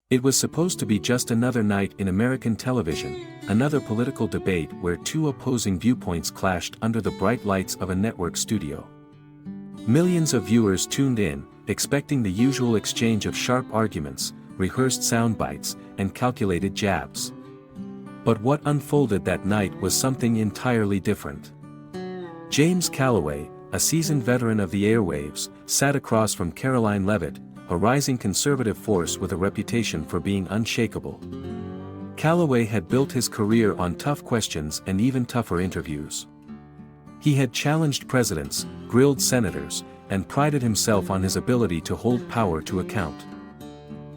It was supposed to be just another night in American television, another political debate where two opposing viewpoints clashed under the bright lights of a network studio. Millions of viewers tuned in, expecting the usual exchange of sharp arguments, rehearsed sound bites, and calculated jabs. But what unfolded that night was something entirely different. James Calloway, a seasoned veteran of the airwaves, sat across from Karoline Leavitt, a rising conservative force with a reputation for being unshakable. Calloway had built his career on tough questions and even tougher interviews. He had challenged presidents, grilled senators, and prided himself on his ability to hold power to account.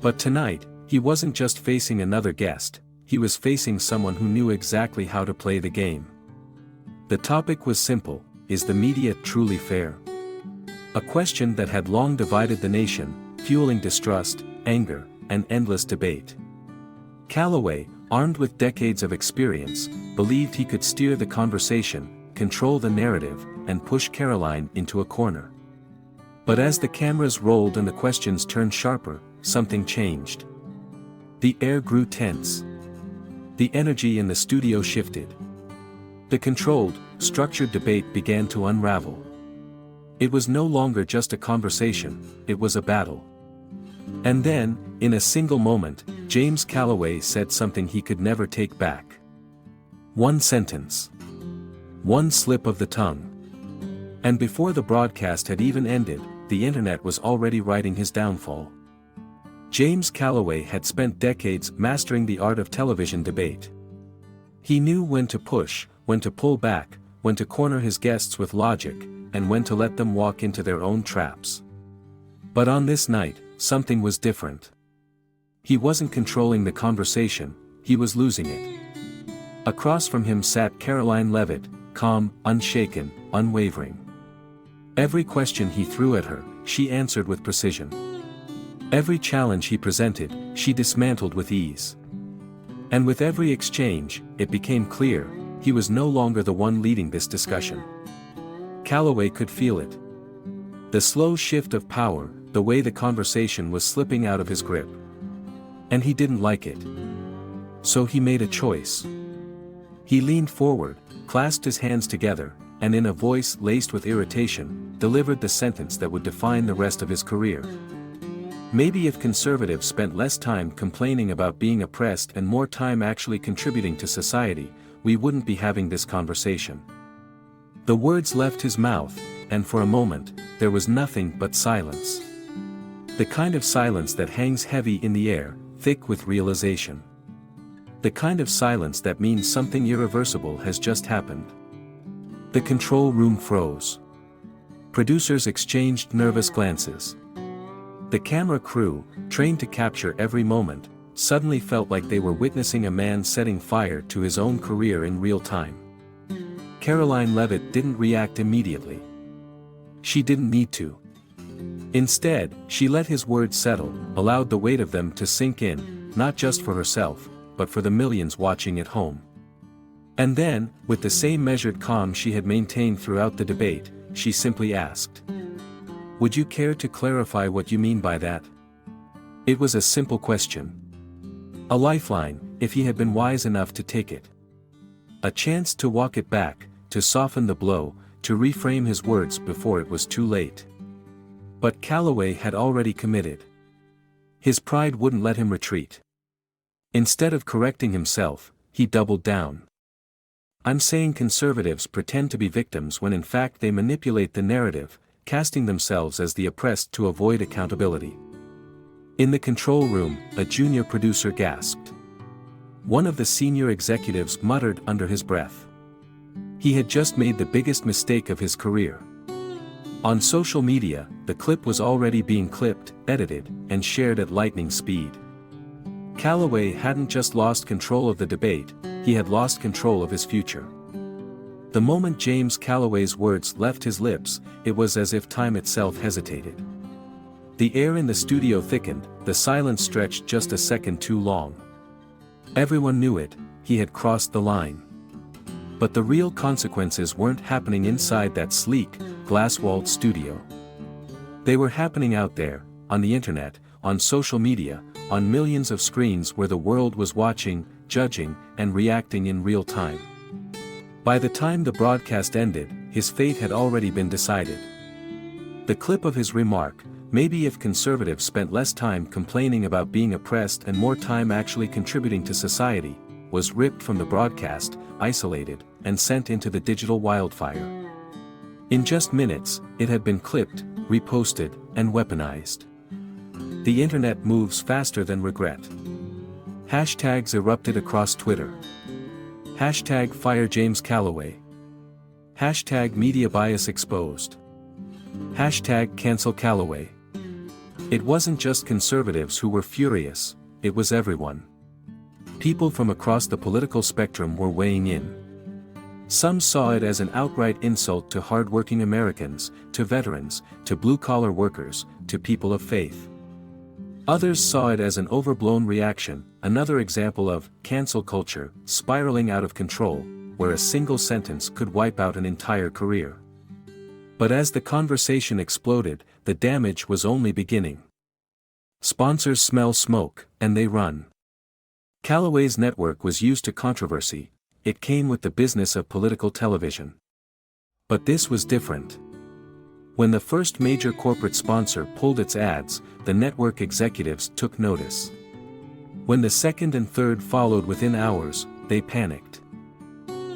But tonight, he wasn't just facing another guest, he was facing someone who knew exactly how to play the game. The topic was simple: is the media truly fair? A question that had long divided the nation, fueling distrust, anger, and endless debate. Calloway, armed with decades of experience, believed he could steer the conversation, control the narrative, and push Karoline into a corner. But as the cameras rolled and the questions turned sharper, something changed. The air grew tense. The energy in the studio shifted. The controlled, structured debate began to unravel. It was no longer just a conversation, it was a battle. And then, in a single moment, James Calloway said something he could never take back. One sentence. One slip of the tongue. And before the broadcast had even ended, the internet was already writing his downfall. James Calloway had spent decades mastering the art of television debate. He knew when to push, when to pull back, when to corner his guests with logic, and when to let them walk into their own traps. But on this night, something was different. He wasn't controlling the conversation, he was losing it. Across from him sat Karoline Leavitt, calm, unshaken, unwavering. Every question he threw at her, she answered with precision. Every challenge he presented, she dismantled with ease. And with every exchange, it became clear, he was no longer the one leading this discussion. Calloway could feel it. The slow shift of power, the way the conversation was slipping out of his grip. And he didn't like it. So he made a choice. He leaned forward, clasped his hands together, and in a voice laced with irritation, delivered the sentence that would define the rest of his career. Maybe if conservatives spent less time complaining about being oppressed and more time actually contributing to society, we wouldn't be having this conversation. The words left his mouth, and for a moment, there was nothing but silence. The kind of silence that hangs heavy in the air, thick with realization. The kind of silence that means something irreversible has just happened. The control room froze. Producers exchanged nervous glances. The camera crew, trained to capture every moment, suddenly felt like they were witnessing a man setting fire to his own career in real time. Karoline Leavitt didn't react immediately. She didn't need to. Instead, she let his words settle, allowed the weight of them to sink in, not just for herself, but for the millions watching at home. And then, with the same measured calm she had maintained throughout the debate, she simply asked, "Would you care to clarify what you mean by that?" It was a simple question. A lifeline, if he had been wise enough to take it. A chance to walk it back, to soften the blow, to reframe his words before it was too late. But Calloway had already committed. His pride wouldn't let him retreat. Instead of correcting himself, he doubled down. "I'm saying conservatives pretend to be victims when in fact they manipulate the narrative, casting themselves as the oppressed to avoid accountability." In the control room, a junior producer gasped. One of the senior executives muttered under his breath. He had just made the biggest mistake of his career. On social media, the clip was already being clipped, edited, and shared at lightning speed. Calloway hadn't just lost control of the debate, he had lost control of his future. The moment James Calloway's words left his lips, it was as if time itself hesitated. The air in the studio thickened, the silence stretched just a second too long. Everyone knew it, he had crossed the line. But the real consequences weren't happening inside that sleek, glass-walled studio. They were happening out there, on the internet, on social media, on millions of screens where the world was watching, judging, and reacting in real time. By the time the broadcast ended, his fate had already been decided. The clip of his remark, "Maybe if conservatives spent less time complaining about being oppressed and more time actually contributing to society," was ripped from the broadcast, isolated, and sent into the digital wildfire. In just minutes, it had been clipped, reposted, and weaponized. The internet moves faster than regret. Hashtags erupted across Twitter. Hashtag fire James Calloway. Hashtag media bias exposed. Hashtag cancel Calloway. It wasn't just conservatives who were furious, it was everyone. People from across the political spectrum were weighing in. Some saw it as an outright insult to hard-working Americans, to veterans, to blue-collar workers, to people of faith. Others saw it as an overblown reaction, another example of cancel culture spiraling out of control, where a single sentence could wipe out an entire career. But as the conversation exploded, the damage was only beginning. Sponsors smell smoke, and they run. Calloway's network was used to controversy, it came with the business of political television. But this was different. When the first major corporate sponsor pulled its ads, the network executives took notice. When the second and third followed within hours, they panicked.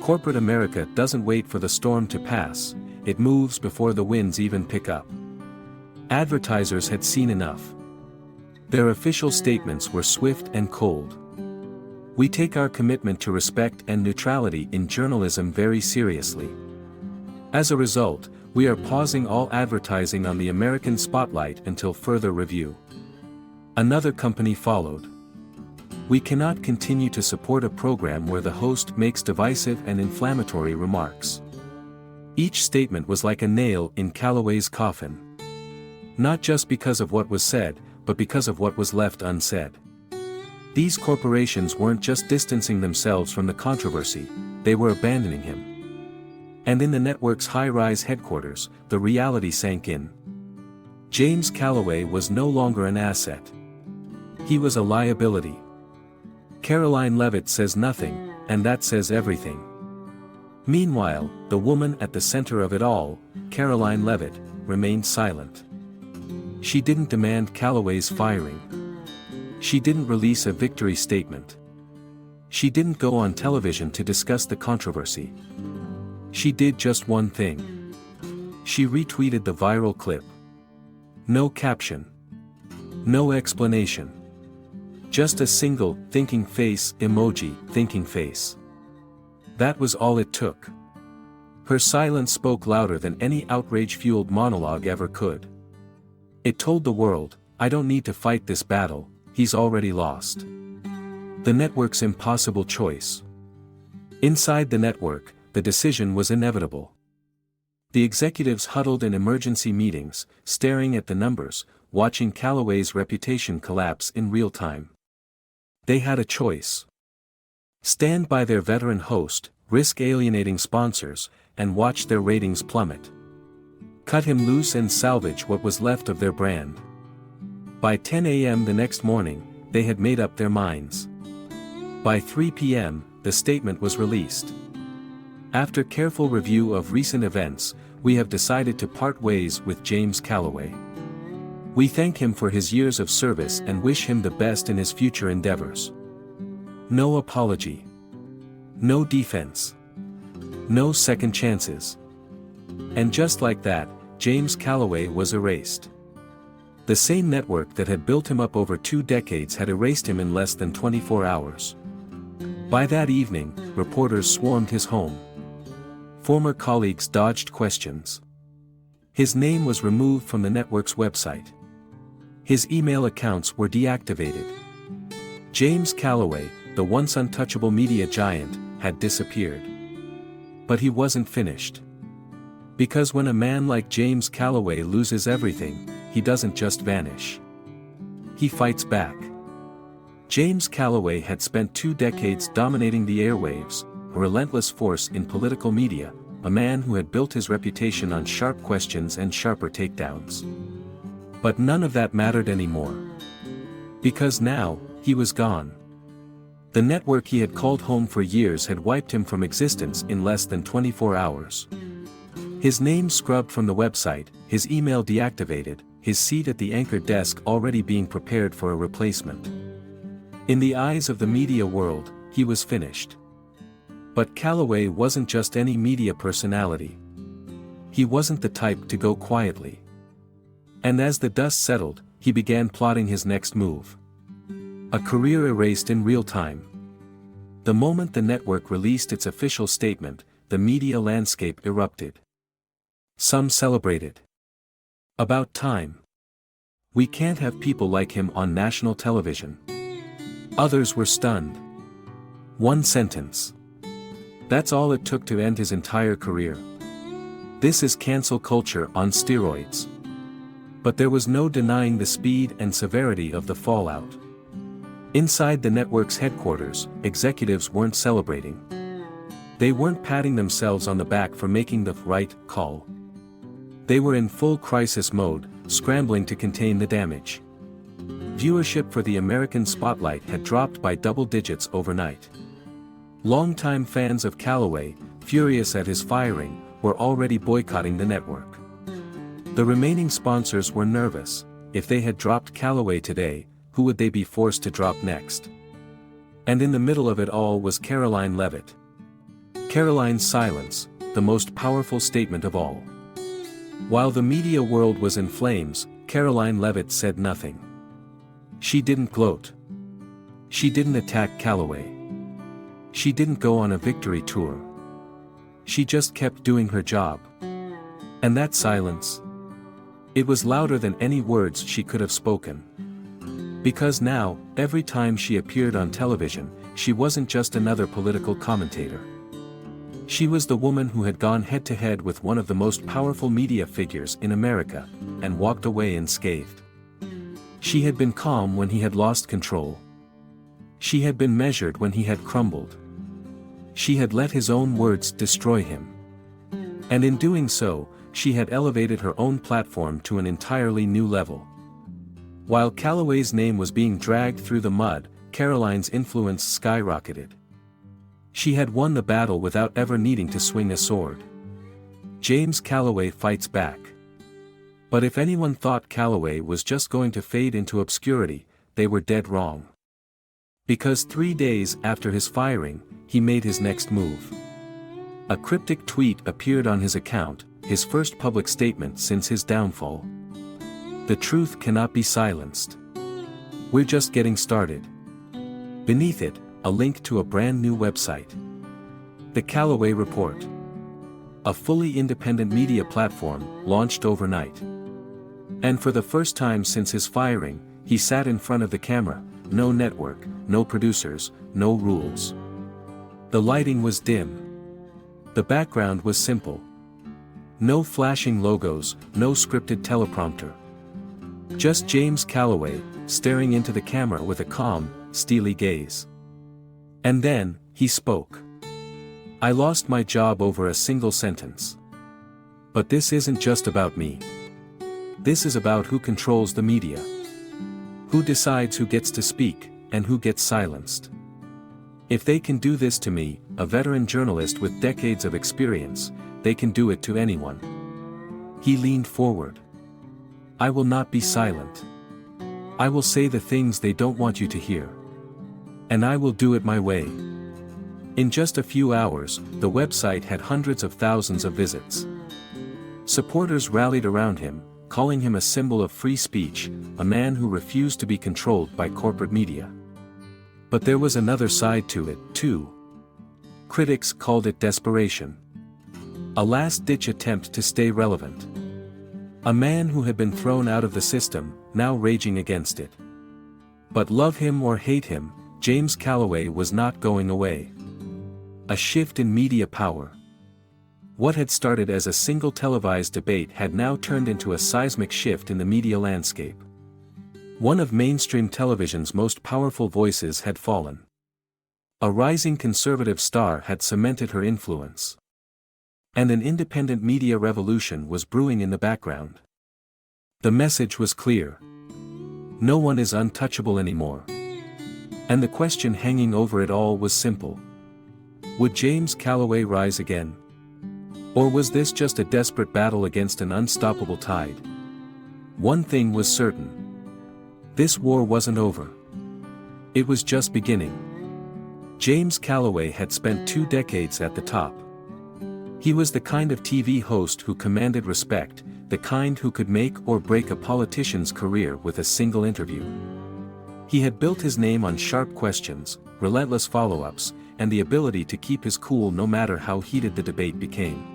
Corporate America doesn't wait for the storm to pass, it moves before the winds even pick up. Advertisers had seen enough. Their official statements were swift and cold. "We take our commitment to respect and neutrality in journalism very seriously. As a result, we are pausing all advertising on the American spotlight until further review." Another company followed. "We cannot continue to support a program where the host makes divisive and inflammatory remarks." Each statement was like a nail in Calloway's coffin. Not just because of what was said, but because of what was left unsaid. These corporations weren't just distancing themselves from the controversy, they were abandoning him. And in the network's high-rise headquarters, the reality sank in. James Calloway was no longer an asset. He was a liability. Karoline Leavitt says nothing, and that says everything. Meanwhile, the woman at the center of it all, Karoline Leavitt, remained silent. She didn't demand Calloway's firing. She didn't release a victory statement. She didn't go on television to discuss the controversy. She did just one thing. She retweeted the viral clip. No caption. No explanation. Just a single, thinking face emoji, thinking face. That was all it took. Her silence spoke louder than any outrage-fueled monologue ever could. It told the world, "I don't need to fight this battle, he's already lost." The network's impossible choice. Inside the network, the decision was inevitable. The executives huddled in emergency meetings, staring at the numbers, watching Calloway's reputation collapse in real time. They had a choice. Stand by their veteran host, risk alienating sponsors, and watch their ratings plummet. Cut him loose and salvage what was left of their brand. By 10 a.m. the next morning, they had made up their minds. By 3 p.m., the statement was released. "After careful review of recent events, we have decided to part ways with James Calloway. We thank him for his years of service and wish him the best in his future endeavors." No apology. No defense. No second chances. And just like that, James Calloway was erased. The same network that had built him up over 2 decades had erased him in less than 24 hours. By that evening, reporters swarmed his home. Former colleagues dodged questions. His name was removed from the network's website. His email accounts were deactivated. James Calloway, the once untouchable media giant, had disappeared. But he wasn't finished. Because when a man like James Calloway loses everything, he doesn't just vanish. He fights back. James Calloway had spent 2 decades dominating the airwaves, a relentless force in political media, a man who had built his reputation on sharp questions and sharper takedowns. But none of that mattered anymore. Because now, he was gone. The network he had called home for years had wiped him from existence in less than 24 hours. His name scrubbed from the website, his email deactivated, his seat at the anchor desk already being prepared for a replacement. In the eyes of the media world, he was finished. But Calloway wasn't just any media personality. He wasn't the type to go quietly. And as the dust settled, he began plotting his next move. A career erased in real time. The moment the network released its official statement, the media landscape erupted. Some celebrated. About time. We can't have people like him on national television. Others were stunned. One sentence. That's all it took to end his entire career. This is cancel culture on steroids. But there was no denying the speed and severity of the fallout. Inside the network's headquarters, executives weren't celebrating. They weren't patting themselves on the back for making the right call. They were in full crisis mode, scrambling to contain the damage. Viewership for the American spotlight had dropped by double digits overnight. Longtime fans of Calloway, furious at his firing, were already boycotting the network. The remaining sponsors were nervous. If they had dropped Calloway today, who would they be forced to drop next? And in the middle of it all was Karoline Leavitt. Karoline's silence, the most powerful statement of all. While the media world was in flames, Karoline Leavitt said nothing. She didn't gloat. She didn't attack Calloway. She didn't go on a victory tour. She just kept doing her job. And that silence? It was louder than any words she could have spoken. Because now, every time she appeared on television, she wasn't just another political commentator. She was the woman who had gone head-to-head with one of the most powerful media figures in America, and walked away unscathed. She had been calm when he had lost control. She had been measured when he had crumbled. She had let his own words destroy him. And in doing so, she had elevated her own platform to an entirely new level. While Calloway's name was being dragged through the mud, Karoline's influence skyrocketed. She had won the battle without ever needing to swing a sword. James Calloway fights back. But if anyone thought Calloway was just going to fade into obscurity, they were dead wrong. Because 3 days after his firing, he made his next move. A cryptic tweet appeared on his account, his first public statement since his downfall. The truth cannot be silenced. We're just getting started. Beneath it, a link to a brand new website. The Calloway Report. A fully independent media platform, launched overnight. And for the first time since his firing, he sat in front of the camera, no network, no producers, no rules. The lighting was dim. The background was simple. No flashing logos, no scripted teleprompter. Just James Calloway, staring into the camera with a calm, steely gaze. And then, he spoke. I lost my job over a single sentence. But this isn't just about me. This is about who controls the media. Who decides who gets to speak, and who gets silenced. If they can do this to me, a veteran journalist with decades of experience, they can do it to anyone. He leaned forward. I will not be silent. I will say the things they don't want you to hear. And I will do it my way. In just a few hours, the website had hundreds of thousands of visits. Supporters rallied around him, calling him a symbol of free speech, a man who refused to be controlled by corporate media. But there was another side to it, too. Critics called it desperation. A last-ditch attempt to stay relevant. A man who had been thrown out of the system, now raging against it. But love him or hate him, James Calloway was not going away. A shift in media power. What had started as a single televised debate had now turned into a seismic shift in the media landscape. One of mainstream television's most powerful voices had fallen. A rising conservative star had cemented her influence. And an independent media revolution was brewing in the background. The message was clear. No one is untouchable anymore. And the question hanging over it all was simple. Would James Calloway rise again? Or was this just a desperate battle against an unstoppable tide? One thing was certain. This war wasn't over. It was just beginning. James Calloway had spent 2 decades at the top. He was the kind of TV host who commanded respect, the kind who could make or break a politician's career with a single interview. He had built his name on sharp questions, relentless follow-ups, and the ability to keep his cool no matter how heated the debate became.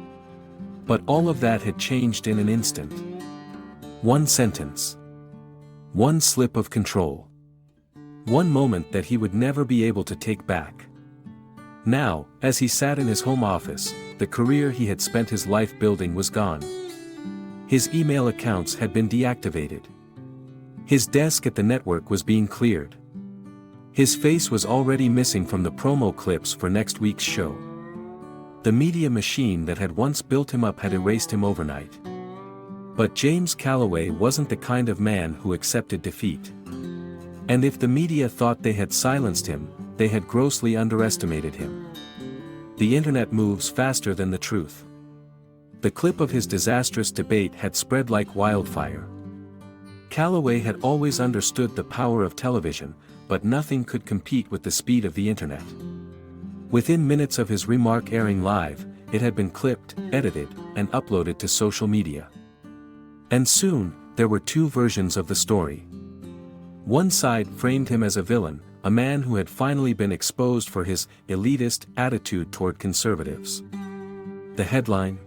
But all of that had changed in an instant. One sentence. One slip of control. One moment that he would never be able to take back. Now, as he sat in his home office, the career he had spent his life building was gone. His email accounts had been deactivated. His desk at the network was being cleared. His face was already missing from the promo clips for next week's show. The media machine that had once built him up had erased him overnight. But James Calloway wasn't the kind of man who accepted defeat. And if the media thought they had silenced him, they had grossly underestimated him. The internet moves faster than the truth. The clip of his disastrous debate had spread like wildfire. Calloway had always understood the power of television, but nothing could compete with the speed of the internet. Within minutes of his remark airing live, it had been clipped, edited, and uploaded to social media. And soon, there were 2 versions of the story. One side framed him as a villain, a man who had finally been exposed for his elitist attitude toward conservatives. The headline: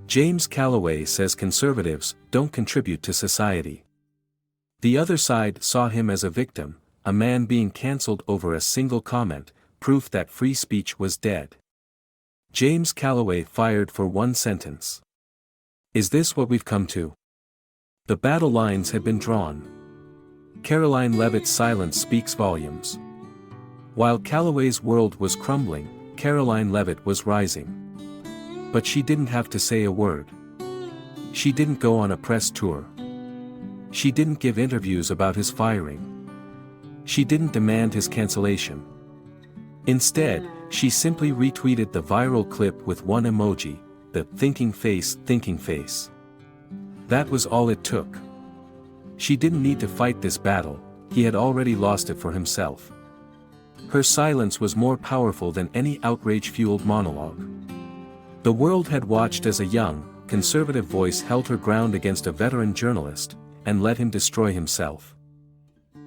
James Calloway says conservatives don't contribute to society. The other side saw him as a victim, a man being cancelled over a single comment, proof that free speech was dead. James Calloway fired for one sentence. Is this what we've come to? The battle lines had been drawn. Karoline Leavitt's silence speaks volumes. While Calloway's world was crumbling, Karoline Leavitt was rising. But she didn't have to say a word. She didn't go on a press tour. She didn't give interviews about his firing. She didn't demand his cancellation. Instead, she simply retweeted the viral clip with one emoji, the thinking face. That was all it took. She didn't need to fight this battle, he had already lost it for himself. Her silence was more powerful than any outrage-fueled monologue. The world had watched as a young, conservative voice held her ground against a veteran journalist, and let him destroy himself.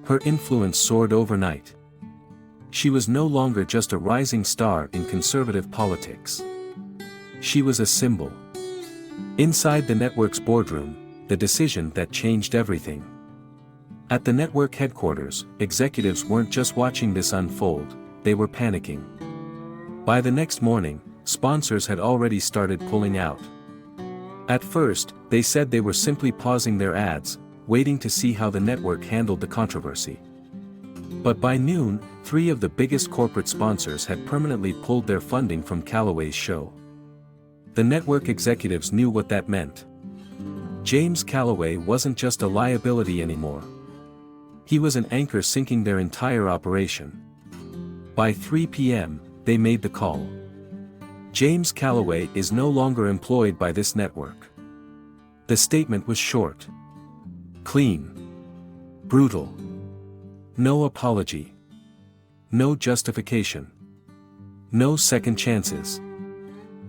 Her influence soared overnight. She was no longer just a rising star in conservative politics. She was a symbol. Inside the network's boardroom, the decision that changed everything. At the network headquarters, executives weren't just watching this unfold, they were panicking. By the next morning, sponsors had already started pulling out. At first, they said they were simply pausing their ads, waiting to see how the network handled the controversy. But by noon, 3 of the biggest corporate sponsors had permanently pulled their funding from Calloway's show. The network executives knew what that meant. James Calloway wasn't just a liability anymore. He was an anchor sinking their entire operation. By 3 p.m., they made the call. James Calloway is no longer employed by this network. The statement was short. Clean. Brutal. No apology. No justification. No second chances.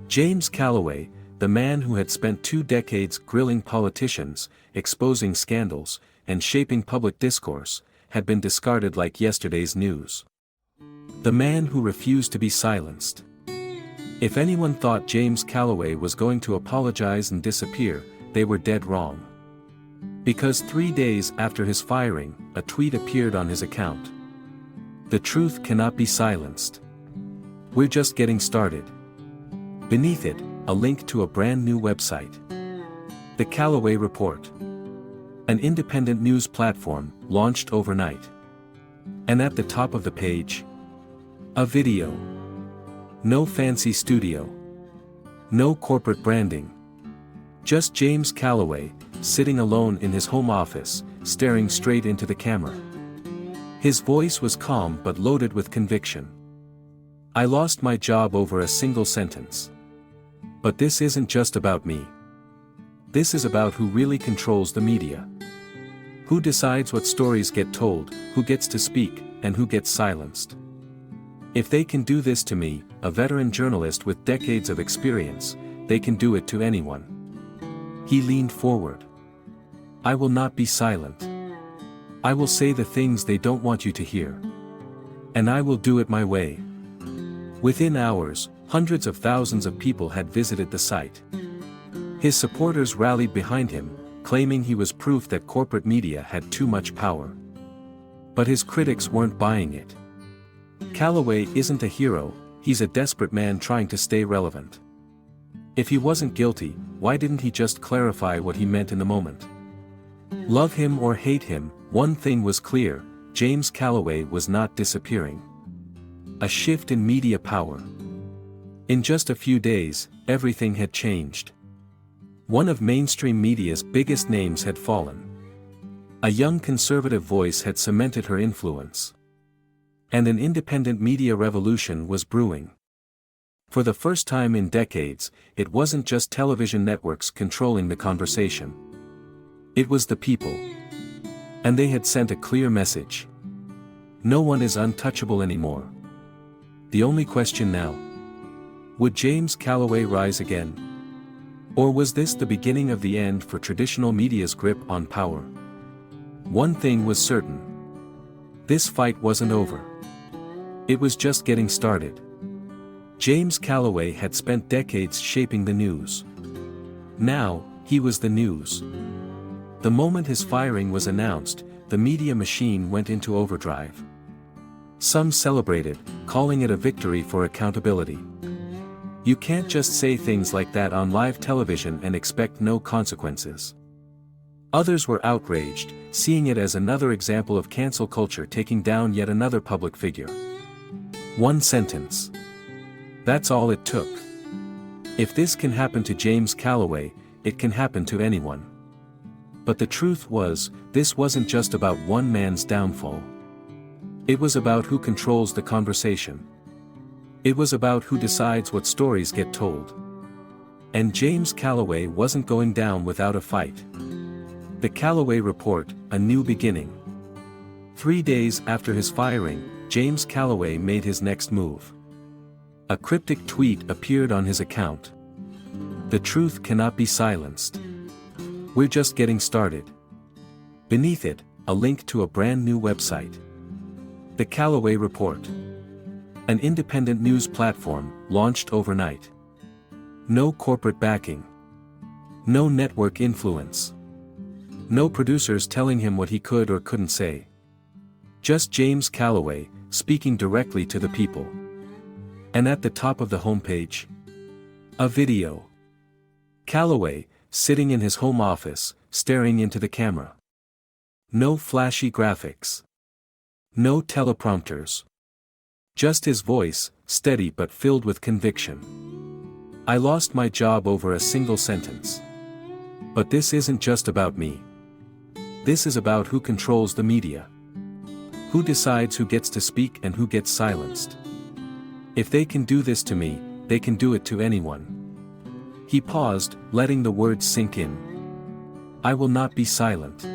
James Calloway, the man who had spent 2 decades grilling politicians, exposing scandals, and shaping public discourse, had been discarded like yesterday's news. The man who refused to be silenced. If anyone thought James Calloway was going to apologize and disappear, they were dead wrong. Because 3 days after his firing, a tweet appeared on his account. The truth cannot be silenced. We're just getting started. Beneath it, a link to a brand new website. The Calloway Report. An independent news platform, launched overnight. And at the top of the page, a video. No fancy studio. No corporate branding. Just James Calloway, sitting alone in his home office, staring straight into the camera. His voice was calm but loaded with conviction. "I lost my job over a single sentence. But this isn't just about me. This is about who really controls the media. Who decides what stories get told, who gets to speak, and who gets silenced. If they can do this to me, a veteran journalist with decades of experience, they can do it to anyone." He leaned forward. "I will not be silent. I will say the things they don't want you to hear. And I will do it my way." Within hours, hundreds of thousands of people had visited the site. His supporters rallied behind him, claiming he was proof that corporate media had too much power. But his critics weren't buying it. "Calloway isn't a hero, he's a desperate man trying to stay relevant. If he wasn't guilty, why didn't he just clarify what he meant in the moment?" Love him or hate him, one thing was clear: James Calloway was not disappearing. A shift in media power. In just a few days, everything had changed. One of mainstream media's biggest names had fallen. A young conservative voice had cemented her influence. And an independent media revolution was brewing. For the first time in decades, it wasn't just television networks controlling the conversation. It was the people. And they had sent a clear message. No one is untouchable anymore. The only question now: would James Calloway rise again? Or was this the beginning of the end for traditional media's grip on power? One thing was certain. This fight wasn't over. It was just getting started. James Calloway had spent decades shaping the news. Now, he was the news. The moment his firing was announced, the media machine went into overdrive. Some celebrated, calling it a victory for accountability. You can't just say things like that on live television and expect no consequences. Others were outraged, seeing it as another example of cancel culture taking down yet another public figure. One sentence. That's all it took. If this can happen to James Calloway, it can happen to anyone. But the truth was, this wasn't just about one man's downfall. It was about who controls the conversation. It was about who decides what stories get told. And James Calloway wasn't going down without a fight. The Calloway Report, a new beginning. 3 days after his firing, James Calloway made his next move. A cryptic tweet appeared on his account. "The truth cannot be silenced. We're just getting started." Beneath it, a link to a brand new website. The Calloway Report. An independent news platform, launched overnight. No corporate backing. No network influence. No producers telling him what he could or couldn't say. Just James Calloway, speaking directly to the people. And at the top of the homepage, a video. Calloway, sitting in his home office, staring into the camera. No flashy graphics. No teleprompters. Just his voice, steady but filled with conviction. "I lost my job over a single sentence. But this isn't just about me. This is about who controls the media. Who decides who gets to speak and who gets silenced. If they can do this to me, they can do it to anyone." He paused, letting the words sink in. "I will not be silent.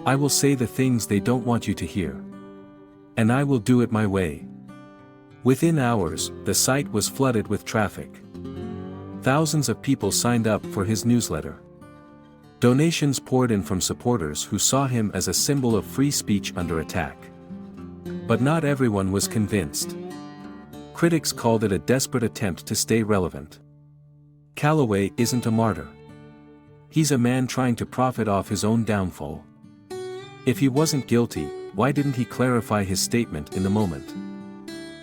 I will say the things they don't want you to hear. And I will do it my way." Within hours, the site was flooded with traffic. Thousands of people signed up for his newsletter. Donations poured in from supporters who saw him as a symbol of free speech under attack. But not everyone was convinced. Critics called it a desperate attempt to stay relevant. Calloway isn't a martyr. He's a man trying to profit off his own downfall. If he wasn't guilty, why didn't he clarify his statement in the moment?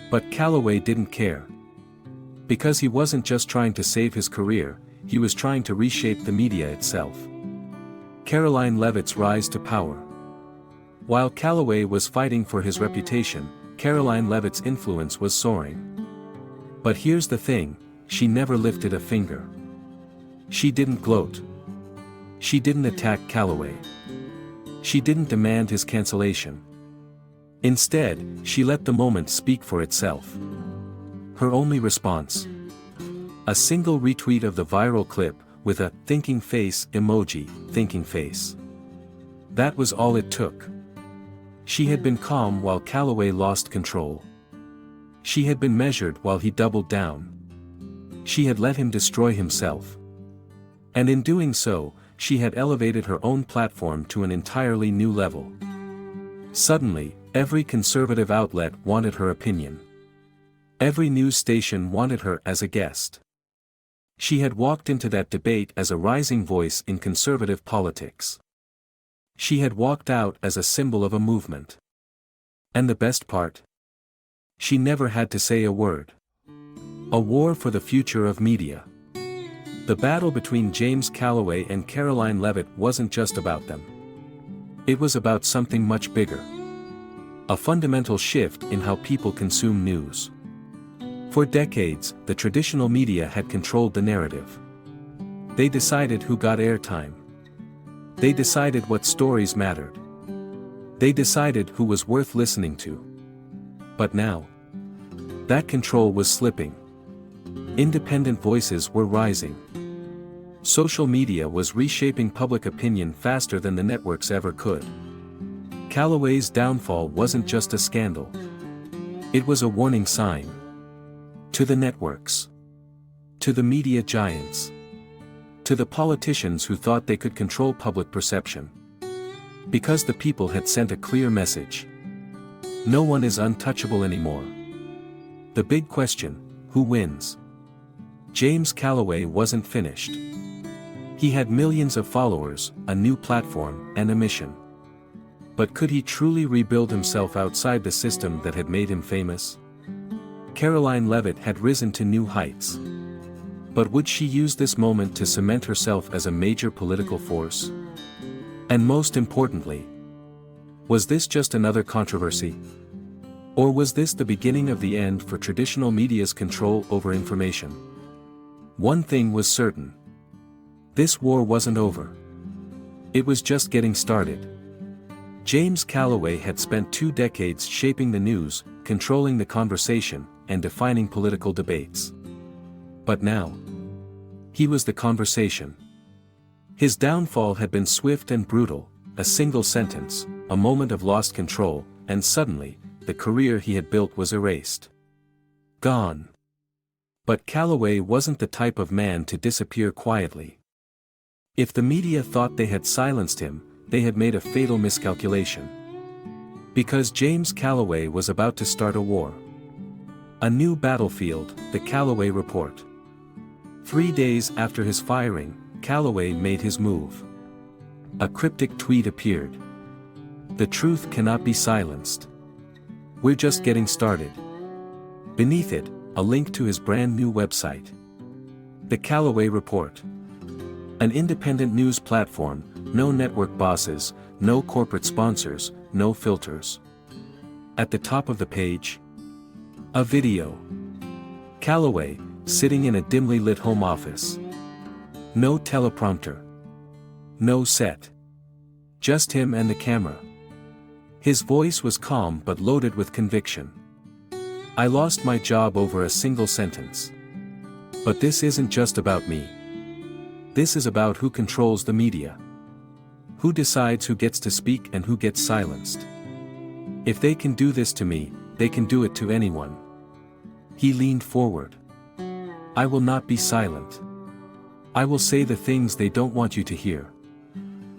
But Calloway didn't care. Because he wasn't just trying to save his career, he was trying to reshape the media itself. Karoline Leavitt's rise to power. While Calloway was fighting for his reputation, Karoline Leavitt's influence was soaring. But here's the thing, she never lifted a finger. She didn't gloat. She didn't attack Calloway. She didn't demand his cancellation. Instead, she let the moment speak for itself. Her only response: a single retweet of the viral clip, with a thinking face emoji, thinking face. That was all it took. She had been calm while Calloway lost control. She had been measured while he doubled down. She had let him destroy himself. And in doing so, she had elevated her own platform to an entirely new level. Suddenly, every conservative outlet wanted her opinion. Every news station wanted her as a guest. She had walked into that debate as a rising voice in conservative politics. She had walked out as a symbol of a movement. And the best part? She never had to say a word. A war for the future of media. The battle between James Calloway and Karoline Leavitt wasn't just about them. It was about something much bigger. A fundamental shift in how people consume news. For decades, the traditional media had controlled the narrative. They decided who got airtime. They decided what stories mattered. They decided who was worth listening to. But now, that control was slipping. Independent voices were rising. Social media was reshaping public opinion faster than the networks ever could. Calloway's downfall wasn't just a scandal. It was a warning sign. To the networks. To the media giants. To the politicians who thought they could control public perception. Because the people had sent a clear message. No one is untouchable anymore. The big question: who wins? James Calloway wasn't finished. He had millions of followers, a new platform, and a mission. But could he truly rebuild himself outside the system that had made him famous? Karoline Leavitt had risen to new heights. But would she use this moment to cement herself as a major political force? And most importantly, was this just another controversy? Or was this the beginning of the end for traditional media's control over information? One thing was certain. This war wasn't over. It was just getting started. James Calloway had spent 2 decades shaping the news, controlling the conversation, and defining political debates. But now, he was the conversation. His downfall had been swift and brutal, a single sentence, a moment of lost control, and suddenly, the career he had built was erased. Gone. But Calloway wasn't the type of man to disappear quietly. If the media thought they had silenced him, they had made a fatal miscalculation. Because James Calloway was about to start a war. A new battlefield, the Calloway Report. 3 days after his firing, Calloway made his move. A cryptic tweet appeared. The truth cannot be silenced. We're just getting started. Beneath it, a link to his brand new website. The Calloway Report. An independent news platform, no network bosses, no corporate sponsors, no filters. At the top of the page, a video. Calloway, sitting in a dimly lit home office. No teleprompter. No set. Just him and the camera. His voice was calm but loaded with conviction. I lost my job over a single sentence. But this isn't just about me. This is about who controls the media. Who decides who gets to speak and who gets silenced. If they can do this to me, they can do it to anyone. He leaned forward. I will not be silent. I will say the things they don't want you to hear.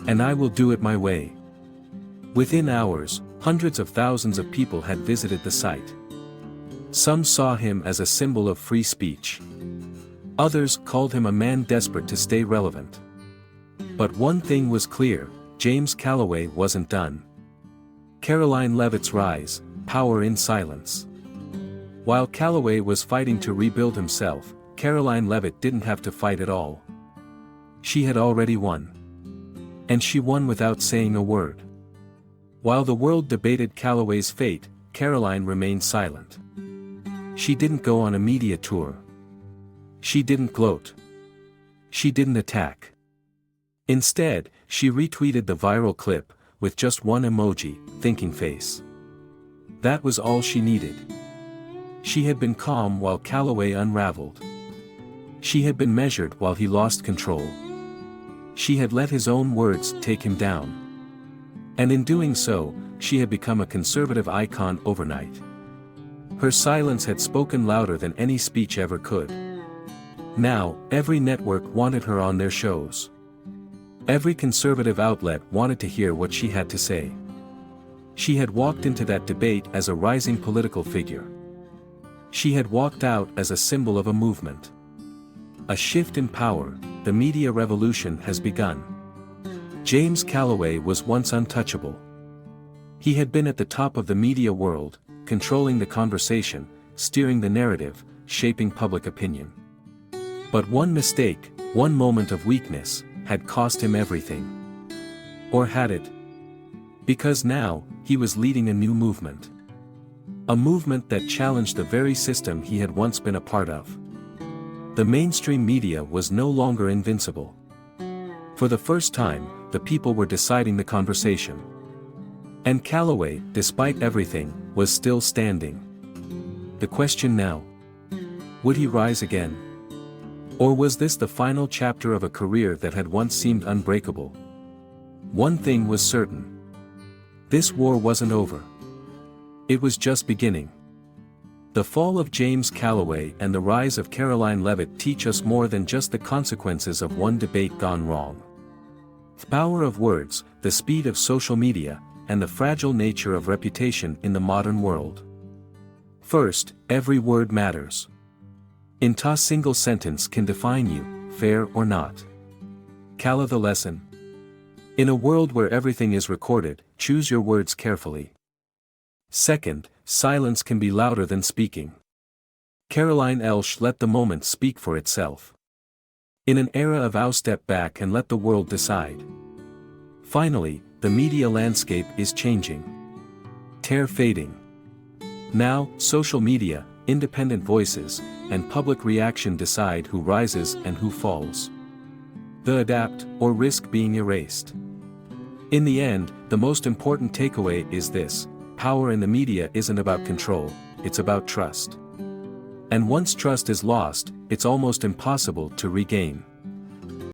And I will do it my way. Within hours, hundreds of thousands of people had visited the site. Some saw him as a symbol of free speech. Others called him a man desperate to stay relevant. But one thing was clear: James Calloway wasn't done. Karoline Leavitt's rise, power in silence. While Calloway was fighting to rebuild himself, Karoline Leavitt didn't have to fight at all. She had already won. And she won without saying a word. While the world debated Calloway's fate, Karoline remained silent. She didn't go on a media tour. She didn't gloat. She didn't attack. Instead, she retweeted the viral clip, with just one emoji, thinking face. That was all she needed. She had been calm while Calloway unraveled. She had been measured while he lost control. She had let his own words take him down. And in doing so, she had become a conservative icon overnight. Her silence had spoken louder than any speech ever could. Now, every network wanted her on their shows. Every conservative outlet wanted to hear what she had to say. She had walked into that debate as a rising political figure. She had walked out as a symbol of a movement. A shift in power, the media revolution has begun. James Calloway was once untouchable. He had been at the top of the media world, controlling the conversation, steering the narrative, shaping public opinion. But one mistake, one moment of weakness, had cost him everything. Or had it? Because now, he was leading a new movement. A movement that challenged the very system he had once been a part of. The mainstream media was no longer invincible. For the first time, the people were deciding the conversation. And Calloway, despite everything, was still standing. The question now: would he rise again? Or was this the final chapter of a career that had once seemed unbreakable? One thing was certain. This war wasn't over. It was just beginning. The fall of James Calloway and the rise of Karoline Leavitt teach us more than just the consequences of one debate gone wrong. The power of words, the speed of social media, and the fragile nature of reputation in the modern world. First, every word matters. A single sentence can define you, fair or not. Calla the lesson. In a world where everything is recorded, choose your words carefully. Second, silence can be louder than speaking. Karoline Elsh let the moment speak for itself. In an era of step back and let the world decide. Finally, the media landscape is changing. Tear fading. Now, social media, independent voices, and public reaction decide who rises and who falls. The adapt, or risk being erased. In the end, the most important takeaway is this: power in the media isn't about control, it's about trust. And once trust is lost, it's almost impossible to regain.